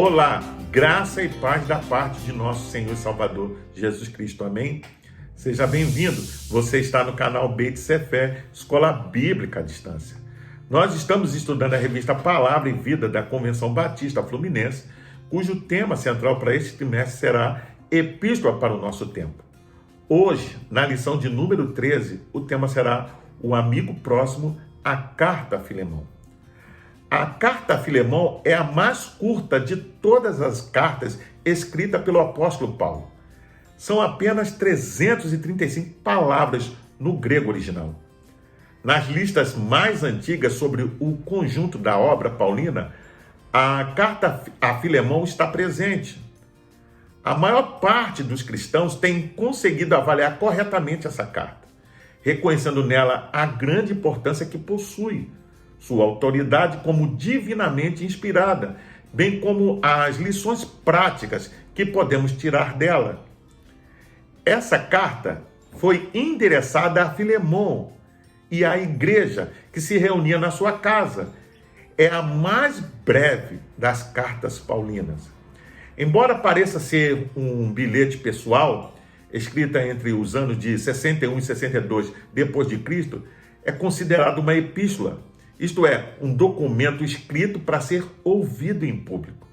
Olá, graça e paz da parte de nosso Senhor e Salvador Jesus Cristo, amém? Seja bem-vindo, você está no canal Beit Sefer, Escola Bíblica à Distância. Nós estamos estudando a revista Palavra e Vida da Convenção Batista Fluminense, cujo tema central para este trimestre será Epístola para o Nosso Tempo. Hoje, na lição de número 13, o tema será o amigo próximo, a Carta a Filemão. A Carta a Filemão é a mais curta de todas as cartas escritas pelo apóstolo Paulo. São apenas 335 palavras no grego original. Nas listas mais antigas sobre o conjunto da obra paulina, a Carta a Filemão está presente. A maior parte dos cristãos tem conseguido avaliar corretamente essa carta, reconhecendo nela a grande importância que possui, sua autoridade como divinamente inspirada, bem como as lições práticas que podemos tirar dela. Essa carta foi endereçada a Filemão e à igreja que se reunia na sua casa. É a mais breve das cartas paulinas. Embora pareça ser um bilhete pessoal, escrita entre os anos de 61 e 62 depois de Cristo, é considerado uma epístola. Isto é, um documento escrito para ser ouvido em público.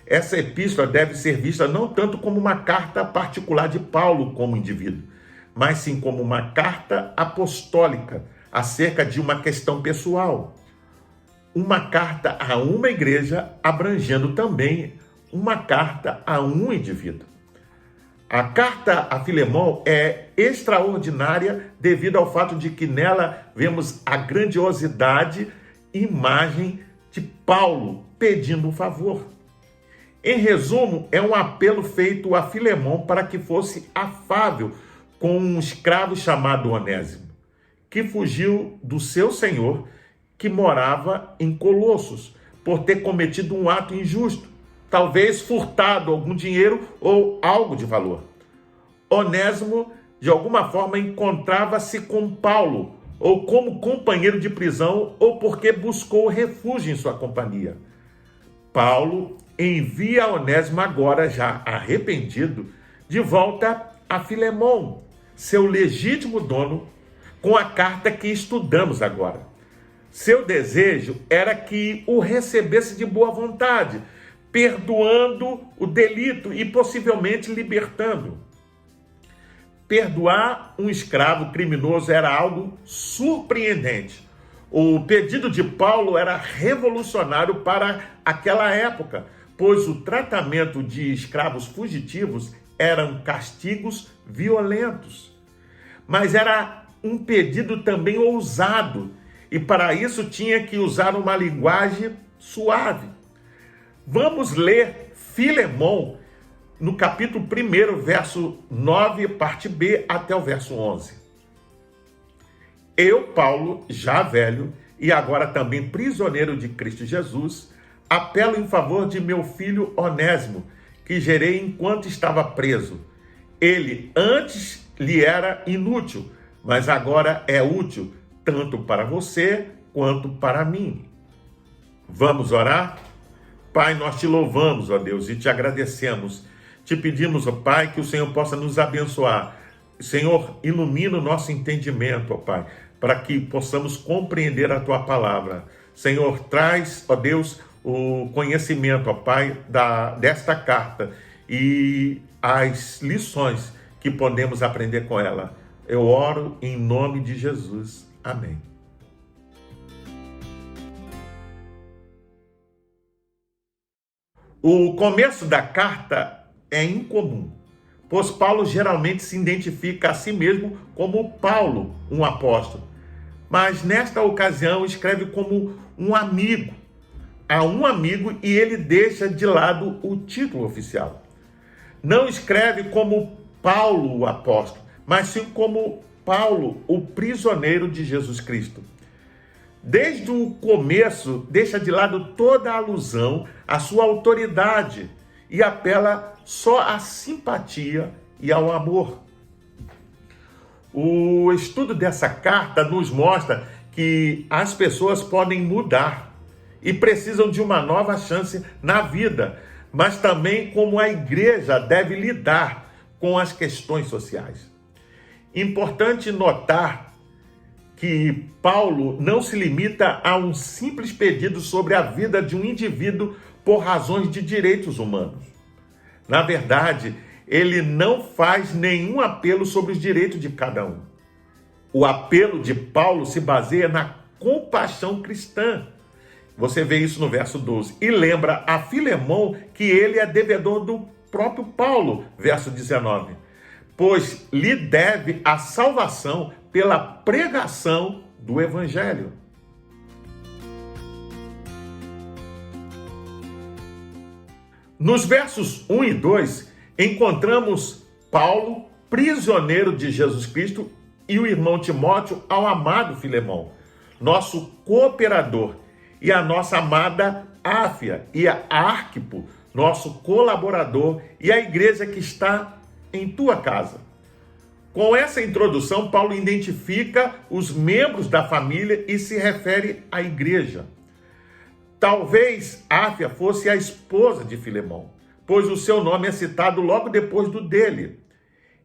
Essa epístola deve ser vista não tanto como uma carta particular de Paulo como indivíduo, mas sim como uma carta apostólica acerca de uma questão pessoal. Uma carta a uma igreja, abrangendo também uma carta a um indivíduo. A carta a Filemão é extraordinária devido ao fato de que nela vemos a grandiosidade e imagem de Paulo pedindo um favor. Em resumo, é um apelo feito a Filemão para que fosse afável com um escravo chamado Onésimo, que fugiu do seu senhor, que morava em Colossos, por ter cometido um ato injusto, talvez furtado algum dinheiro ou algo de valor. Onésimo, de alguma forma, encontrava-se com Paulo, ou como companheiro de prisão, ou porque buscou refúgio em sua companhia. Paulo envia Onésimo agora, já arrependido, de volta a Filemão, seu legítimo dono, com a carta que estudamos agora. Seu desejo era que o recebesse de boa vontade, perdoando o delito e possivelmente libertando. Perdoar um escravo criminoso era algo surpreendente. O pedido de Paulo era revolucionário para aquela época, pois o tratamento de escravos fugitivos eram castigos violentos. Mas era um pedido também ousado, e para isso tinha que usar uma linguagem suave. Vamos ler Filemão no capítulo 1, verso 9, parte B, até o verso 11. Eu, Paulo, já velho e agora também prisioneiro de Cristo Jesus, apelo em favor de meu filho Onésimo, que gerei enquanto estava preso. Ele antes lhe era inútil, mas agora é útil, tanto para você quanto para mim. Vamos orar? Pai, nós te louvamos, ó Deus, e te agradecemos. Te pedimos, ó Pai, que o Senhor possa nos abençoar. Senhor, ilumina o nosso entendimento, ó Pai, para que possamos compreender a Tua palavra. Senhor, traz, ó Deus, o conhecimento, ó Pai, desta carta e as lições que podemos aprender com ela. Eu oro em nome de Jesus. Amém. O começo da carta é incomum, pois Paulo geralmente se identifica a si mesmo como Paulo, um apóstolo. Mas nesta ocasião escreve como um amigo, a um amigo, e ele deixa de lado o título oficial. Não escreve como Paulo, o apóstolo, mas sim como Paulo, o prisioneiro de Jesus Cristo. Desde o começo, deixa de lado toda a alusão à sua autoridade e apela só à simpatia e ao amor. O estudo dessa carta nos mostra que as pessoas podem mudar e precisam de uma nova chance na vida, mas também como a igreja deve lidar com as questões sociais. Importante notar que Paulo não se limita a um simples pedido sobre a vida de um indivíduo por razões de direitos humanos. Na verdade, ele não faz nenhum apelo sobre os direitos de cada um. O apelo de Paulo se baseia na compaixão cristã. Você vê isso no verso 12. E lembra a Filemão que ele é devedor do próprio Paulo, verso 19. Pois lhe deve a salvação pela pregação do Evangelho. Nos versos 1 e 2, encontramos Paulo, prisioneiro de Jesus Cristo, e o irmão Timóteo ao amado Filemão, nosso cooperador, e a nossa amada Áfia e a Arquipo, nosso colaborador, e a igreja que está em tua casa. Com essa introdução, Paulo identifica os membros da família e se refere à igreja. Talvez Áfia fosse a esposa de Filemão, pois o seu nome é citado logo depois do dele.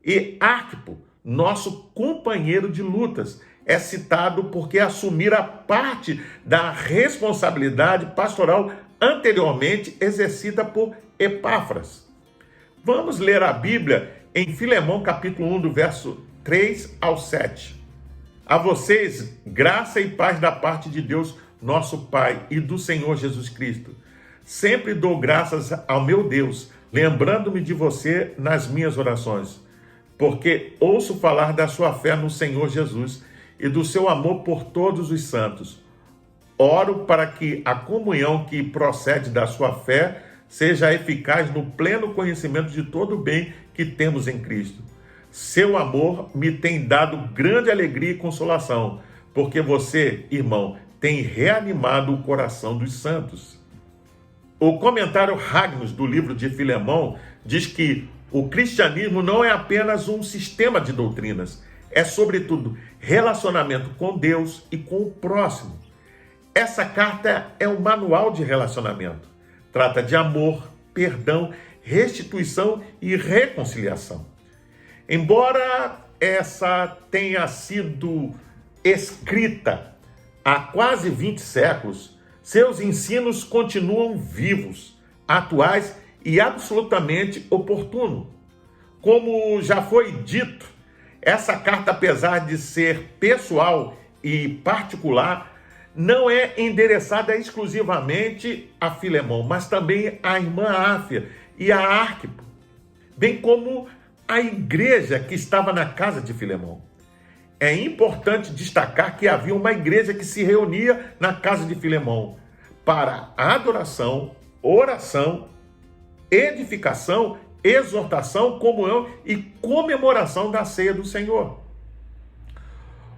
E Arquipo, nosso companheiro de lutas, é citado porque assumira parte da responsabilidade pastoral anteriormente exercida por Epáfras. Vamos ler a Bíblia em Filemão capítulo 1, do verso 3 ao 7. A vocês, graça e paz da parte de Deus, nosso Pai, e do Senhor Jesus Cristo. Sempre dou graças ao meu Deus, lembrando-me de você nas minhas orações, porque ouço falar da sua fé no Senhor Jesus e do seu amor por todos os santos. Oro para que a comunhão que procede da sua fé seja eficaz no pleno conhecimento de todo o bem que temos em Cristo. Seu amor me tem dado grande alegria e consolação, porque você, irmão, tem reanimado o coração dos santos. O comentário Hagnus do livro de Filemão diz que o cristianismo não é apenas um sistema de doutrinas, é sobretudo relacionamento com Deus e com o próximo. Essa carta é um manual de relacionamento. Trata de amor, perdão, restituição e reconciliação. Embora essa tenha sido escrita há quase 20 séculos, seus ensinos continuam vivos, atuais e absolutamente oportunos. Como já foi dito, essa carta, apesar de ser pessoal e particular, não é endereçada exclusivamente a Filemão, mas também à irmã Áfia e a Arquipo, bem como a igreja que estava na casa de Filemão. É importante destacar que havia uma igreja que se reunia na casa de Filemão para adoração, oração, edificação, exortação, comunhão e comemoração da ceia do Senhor.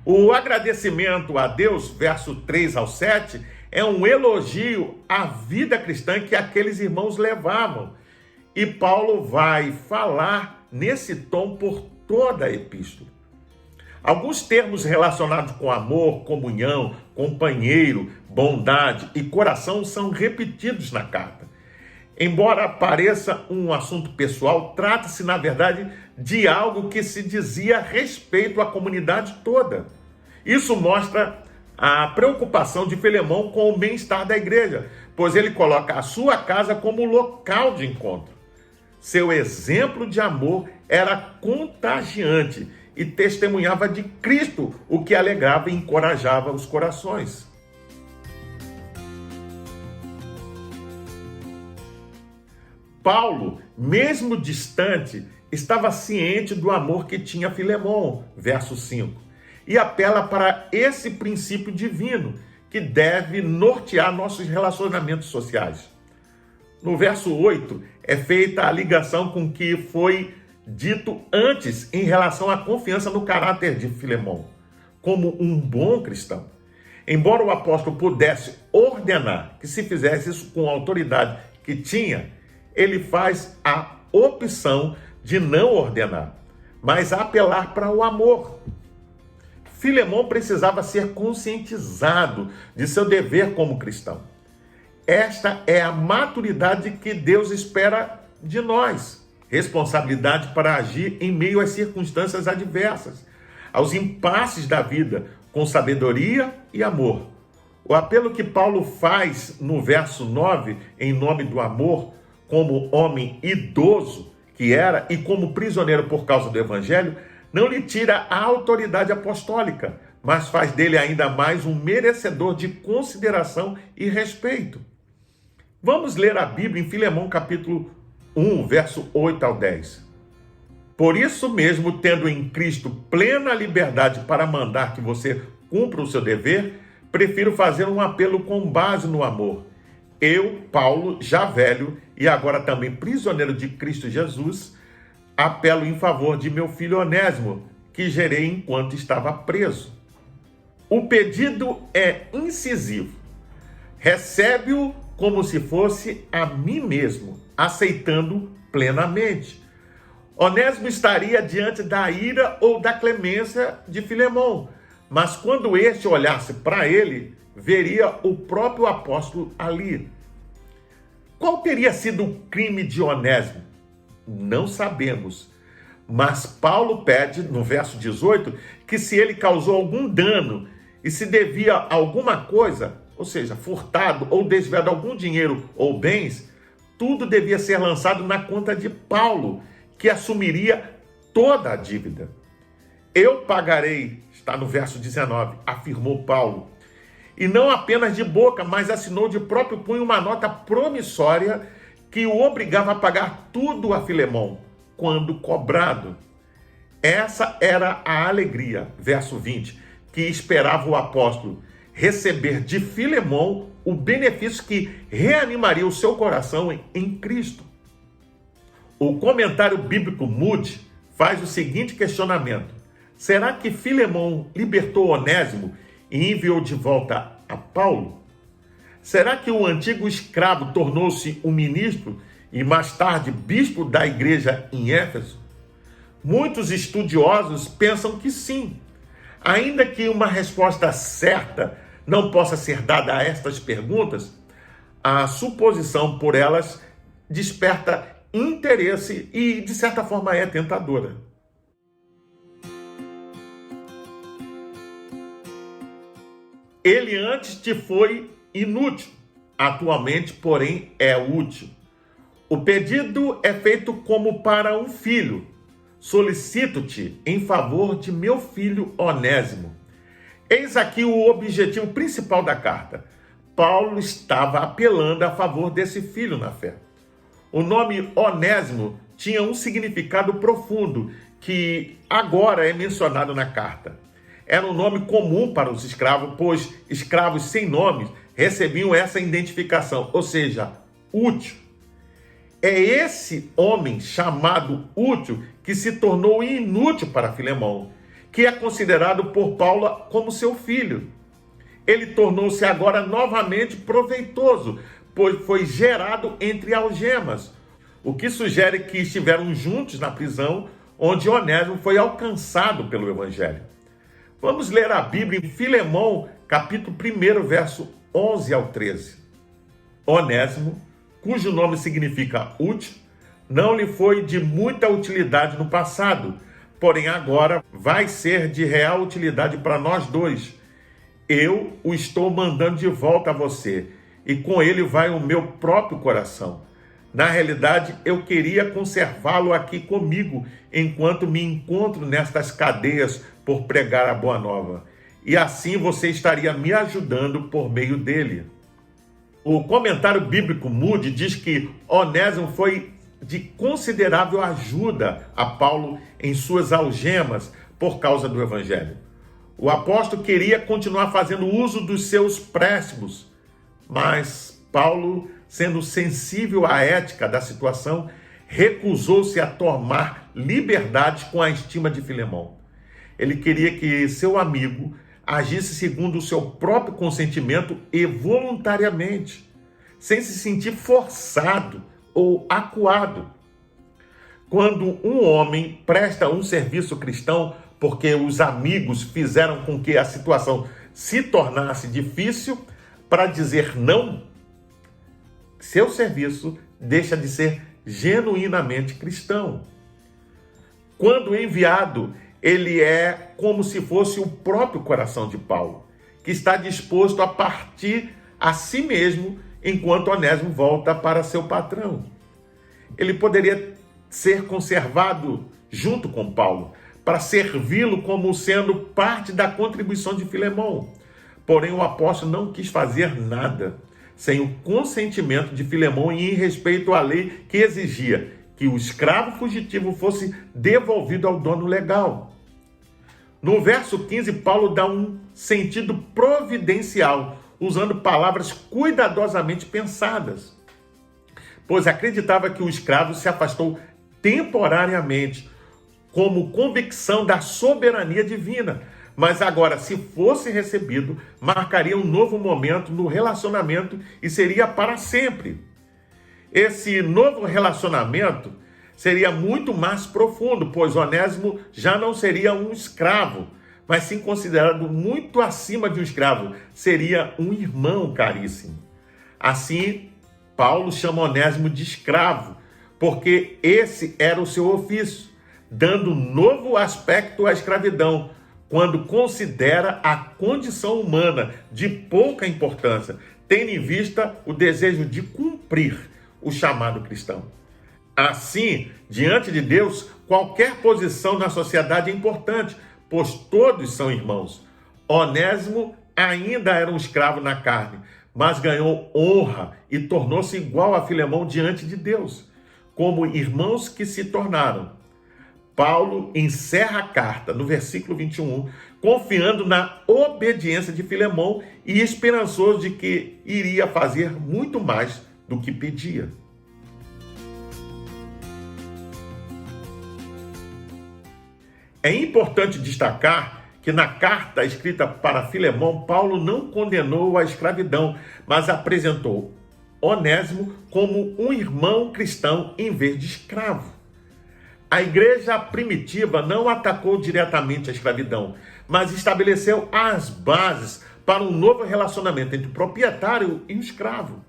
O agradecimento a Deus, verso 3 ao 7, é um elogio à vida cristã que aqueles irmãos levavam. E Paulo vai falar nesse tom por toda a epístola. Alguns termos relacionados com amor, comunhão, companheiro, bondade e coração são repetidos na carta. Embora pareça um assunto pessoal, trata-se, na verdade, de algo que se dizia a respeito à comunidade toda. Isso mostra a preocupação de Filemão com o bem-estar da igreja, pois ele coloca a sua casa como local de encontro. Seu exemplo de amor era contagiante e testemunhava de Cristo, o que alegrava e encorajava os corações. Paulo, mesmo distante, estava ciente do amor que tinha Filemão, verso 5, e apela para esse princípio divino que deve nortear nossos relacionamentos sociais. No verso 8, é feita a ligação com o que foi dito antes em relação à confiança no caráter de Filemão, como um bom cristão. Embora o apóstolo pudesse ordenar que se fizesse isso com a autoridade que tinha, ele faz a opção de não ordenar, mas apelar para o amor. Filemão precisava ser conscientizado de seu dever como cristão. Esta é a maturidade que Deus espera de nós. Responsabilidade para agir em meio às circunstâncias adversas, aos impasses da vida, com sabedoria e amor. O apelo que Paulo faz no verso 9, em nome do amor, como homem idoso que era e como prisioneiro por causa do evangelho, não lhe tira a autoridade apostólica, mas faz dele ainda mais um merecedor de consideração e respeito. Vamos ler a Bíblia em Filemão capítulo 1, verso 8 ao 10. Por isso mesmo, tendo em Cristo plena liberdade para mandar que você cumpra o seu dever, prefiro fazer um apelo com base no amor. Eu, Paulo, já velho e agora também prisioneiro de Cristo Jesus, apelo em favor de meu filho Onésimo, que gerei enquanto estava preso. O pedido é incisivo. Recebe-o como se fosse a mim mesmo, aceitando plenamente. Onésimo estaria diante da ira ou da clemência de Filemão, mas quando este olhasse para ele, veria o próprio apóstolo ali. Qual teria sido o crime de Onésimo? Não sabemos. Mas Paulo pede, no verso 18, que se ele causou algum dano e se devia a alguma coisa, ou seja, furtado ou desviado algum dinheiro ou bens, tudo devia ser lançado na conta de Paulo, que assumiria toda a dívida. Eu pagarei, está no verso 19, afirmou Paulo. E não apenas de boca, mas assinou de próprio punho uma nota promissória que o obrigava a pagar tudo a Filemão, quando cobrado. Essa era a alegria, verso 20, que esperava o apóstolo receber de Filemão o benefício que reanimaria o seu coração em Cristo. O comentário bíblico Moody faz o seguinte questionamento: será que Filemão libertou Onésimo e enviou de volta a Paulo? Será que o antigo escravo tornou-se um ministro e mais tarde bispo da igreja em Éfeso? Muitos estudiosos pensam que sim. Ainda que uma resposta certa não possa ser dada a estas perguntas, a suposição por elas desperta interesse e, de certa forma, é tentadora. Ele antes te foi inútil, atualmente, porém, é útil. O pedido é feito como para um filho. Solicito-te em favor de meu filho Onésimo. Eis aqui o objetivo principal da carta. Paulo estava apelando a favor desse filho na fé. O nome Onésimo tinha um significado profundo que agora é mencionado na carta. Era um nome comum para os escravos, pois escravos sem nomes recebiam essa identificação, ou seja, útil. É esse homem chamado útil que se tornou inútil para Filemão, que é considerado por Paulo como seu filho. Ele tornou-se agora novamente proveitoso, pois foi gerado entre algemas, o que sugere que estiveram juntos na prisão, onde Onésimo foi alcançado pelo Evangelho. Vamos ler a Bíblia em Filemão, capítulo 1, verso 11 ao 13. Onésimo, cujo nome significa útil, não lhe foi de muita utilidade no passado, porém agora vai ser de real utilidade para nós dois. Eu o estou mandando de volta a você, e com ele vai o meu próprio coração. Na realidade, eu queria conservá-lo aqui comigo, enquanto me encontro nestas cadeias por pregar a boa nova. E assim você estaria me ajudando por meio dele. O comentário bíblico Moody diz que Onésimo foi de considerável ajuda a Paulo em suas algemas por causa do Evangelho. O apóstolo queria continuar fazendo uso dos seus préstimos, mas Paulo, sendo sensível à ética da situação, recusou-se a tomar liberdade com a estima de Filemão. Ele queria que seu amigo agisse segundo o seu próprio consentimento e voluntariamente, sem se sentir forçado ou acuado. Quando um homem presta um serviço cristão porque os amigos fizeram com que a situação se tornasse difícil, para dizer não, seu serviço deixa de ser genuinamente cristão. Quando enviado, ele é como se fosse o próprio coração de Paulo, que está disposto a partir a si mesmo enquanto Onésimo volta para seu patrão. Ele poderia ser conservado junto com Paulo, para servi-lo como sendo parte da contribuição de Filemão. Porém, o apóstolo não quis fazer nada sem o consentimento de Filemão e em respeito à lei que exigia que o escravo fugitivo fosse devolvido ao dono legal. No verso 15, Paulo dá um sentido providencial, usando palavras cuidadosamente pensadas, pois acreditava que o escravo se afastou temporariamente, como convicção da soberania divina, mas agora, se fosse recebido, marcaria um novo momento no relacionamento e seria para sempre. Esse novo relacionamento seria muito mais profundo, pois Onésimo já não seria um escravo, mas sim considerado muito acima de um escravo, seria um irmão caríssimo. Assim, Paulo chama Onésimo de escravo, porque esse era o seu ofício, dando um novo aspecto à escravidão, quando considera a condição humana de pouca importância, tendo em vista o desejo de cumprir o chamado cristão. Assim, diante de Deus, qualquer posição na sociedade é importante, pois todos são irmãos. Onésimo ainda era um escravo na carne, mas ganhou honra e tornou-se igual a Filemão diante de Deus, como irmãos que se tornaram. Paulo encerra a carta no versículo 21, confiando na obediência de Filemão e esperançoso de que iria fazer muito mais do que pedia. É importante destacar que na carta escrita para Filemão, Paulo não condenou a escravidão, mas apresentou Onésimo como um irmão cristão em vez de escravo. A igreja primitiva não atacou diretamente a escravidão, mas estabeleceu as bases para um novo relacionamento entre o proprietário e o escravo.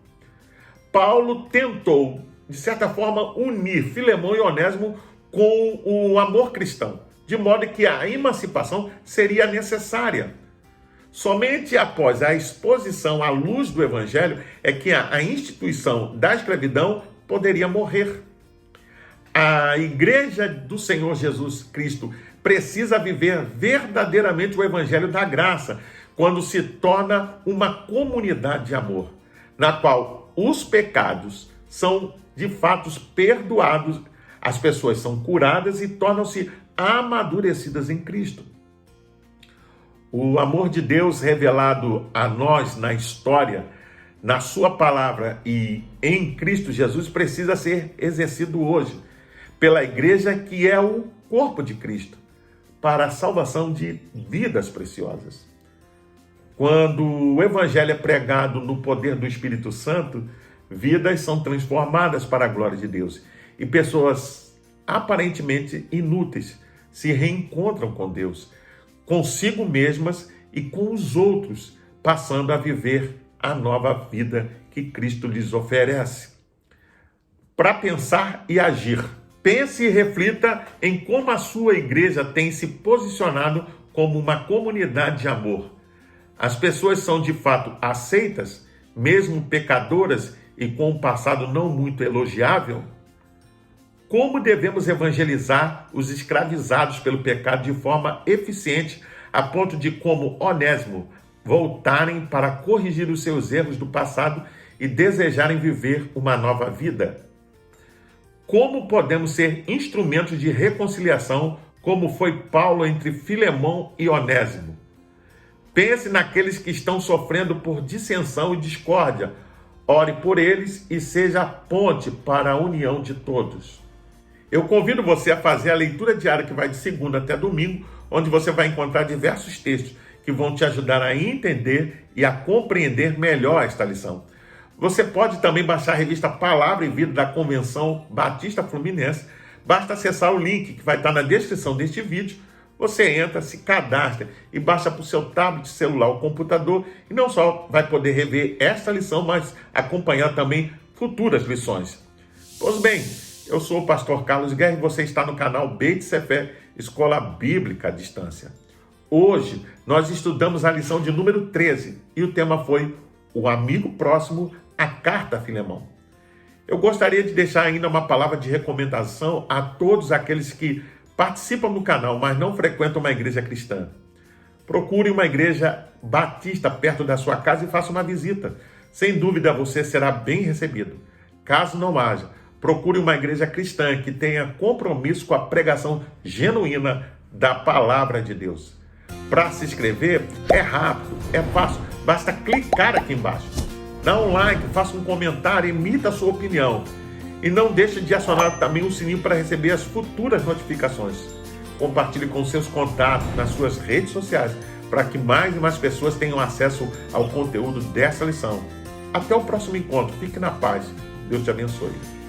Paulo tentou, de certa forma, unir Filemão e Onésimo com o amor cristão, de modo que a emancipação seria necessária. Somente após a exposição à luz do Evangelho é que a instituição da escravidão poderia morrer. A igreja do Senhor Jesus Cristo precisa viver verdadeiramente o Evangelho da graça, quando se torna uma comunidade de amor, na qual os pecados são de fato perdoados, as pessoas são curadas e tornam-se amadurecidas em Cristo. O amor de Deus revelado a nós na história, na sua palavra e em Cristo Jesus precisa ser exercido hoje pela igreja, que é o corpo de Cristo, para a salvação de vidas preciosas. Quando o evangelho é pregado no poder do Espírito Santo, vidas são transformadas para a glória de Deus e pessoas aparentemente inúteis se reencontram com Deus, consigo mesmas e com os outros, passando a viver a nova vida que Cristo lhes oferece. Para pensar e agir, pense e reflita em como a sua igreja tem se posicionado como uma comunidade de amor. As pessoas são de fato aceitas, mesmo pecadoras e com um passado não muito elogiável? Como devemos evangelizar os escravizados pelo pecado de forma eficiente, a ponto de, como Onésimo, voltarem para corrigir os seus erros do passado e desejarem viver uma nova vida? Como podemos ser instrumentos de reconciliação, como foi Paulo entre Filemão e Onésimo? Pense naqueles que estão sofrendo por dissensão e discórdia. Ore por eles e seja a ponte para a união de todos. Eu convido você a fazer a leitura diária que vai de segunda até domingo, onde você vai encontrar diversos textos que vão te ajudar a entender e a compreender melhor esta lição. Você pode também baixar a revista Palavra e Vida da Convenção Batista Fluminense. Basta acessar o link que vai estar na descrição deste vídeo. Você entra, se cadastra e baixa para o seu tablet, celular ou computador. E não só vai poder rever esta lição, mas acompanhar também futuras lições. Pois bem, eu sou o pastor Carlos Guerra e você está no canal Beit Sefer, Escola Bíblica à Distância. Hoje nós estudamos a lição de número 13 e o tema foi o amigo próximo, a carta a Filemão. Eu gostaria de deixar ainda uma palavra de recomendação a todos aqueles que participam do canal, mas não frequentam uma igreja cristã. Procure uma igreja batista perto da sua casa e faça uma visita. Sem dúvida você será bem recebido. Caso não haja, procure uma igreja cristã que tenha compromisso com a pregação genuína da palavra de Deus. Para se inscrever é rápido, é fácil, basta clicar aqui embaixo. Dá um like, faça um comentário, emita a sua opinião. E não deixe de acionar também o sininho para receber as futuras notificações. Compartilhe com seus contatos nas suas redes sociais para que mais e mais pessoas tenham acesso ao conteúdo dessa lição. Até o próximo encontro. Fique na paz. Deus te abençoe.